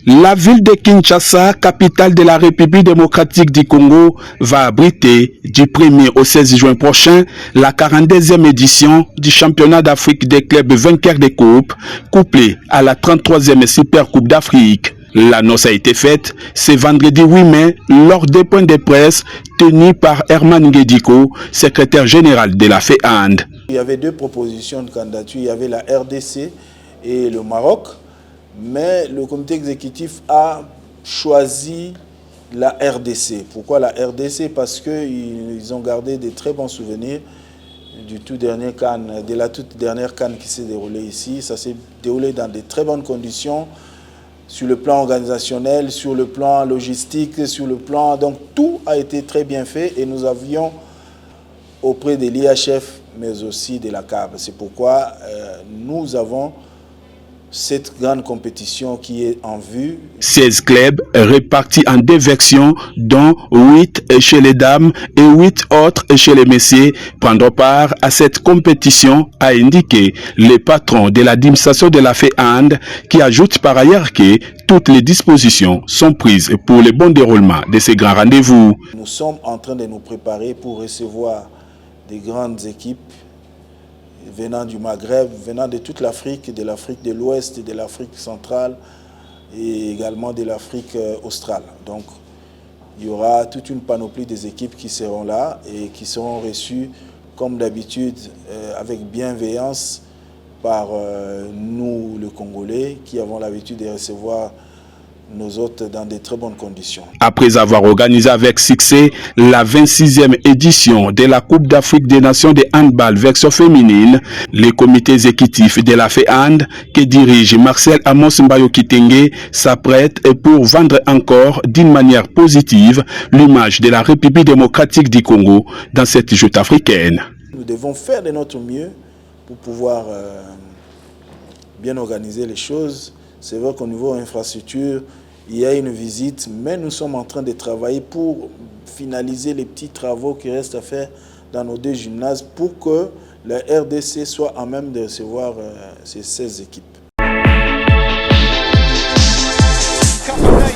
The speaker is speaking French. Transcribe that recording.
La ville de Kinshasa, capitale de la République démocratique du Congo, va abriter du 1er au 16 juin prochain la 42e édition du championnat d'Afrique des clubs vainqueurs des coupes, couplée à la 33e Super Coupe d'Afrique. L'annonce a été faite ce vendredi 8 mai lors des points de presse tenus par Herman Ngediko, secrétaire général de la FEAND. Il y avait deux propositions de candidature, il y avait la RDC et le Maroc. Mais le comité exécutif a choisi la RDC. Pourquoi la RDC? Parce qu'ils ont gardé de très bons souvenirs du tout dernier CAN, de la toute dernière CAN qui s'est déroulée ici. Ça s'est déroulé dans de très bonnes conditions, sur le plan organisationnel, sur le plan logistique, sur le plan... Donc tout a été très bien fait et nous avions auprès de l'IHF, mais aussi de la CAB. C'est pourquoi nous avons cette grande compétition qui est en vue. 16 clubs répartis en deux versions, dont 8 chez les dames et 8 autres chez les messieurs, prendront part à cette compétition, a indiqué le patron de l'administration de la FEAND, qui ajoute par ailleurs que toutes les dispositions sont prises pour le bon déroulement de ces grands rendez-vous. Nous sommes en train de nous préparer pour recevoir des grandes équipes venant du Maghreb, venant de toute l'Afrique, de l'Ouest, de l'Afrique centrale et également de l'Afrique australe. Donc, il y aura toute une panoplie des équipes qui seront là et qui seront reçues, comme d'habitude, avec bienveillance par nous, les Congolais, qui avons l'habitude de recevoir nos hôtes dans de très bonnes conditions. Après avoir organisé avec succès la 26e édition de la Coupe d'Afrique des Nations de handball version féminine, les comités exécutifs de la FEAND que dirige Marcel Amos Mbayo Kitenge s'apprête pour vendre encore d'une manière positive l'image de la République démocratique du Congo dans cette joute africaine. Nous devons faire de notre mieux pour pouvoir bien organiser les choses. C'est vrai qu'au niveau infrastructure, il y a une visite, mais nous sommes en train de travailler pour finaliser les petits travaux qui restent à faire dans nos deux gymnases pour que la RDC soit à même de recevoir ces 16 équipes.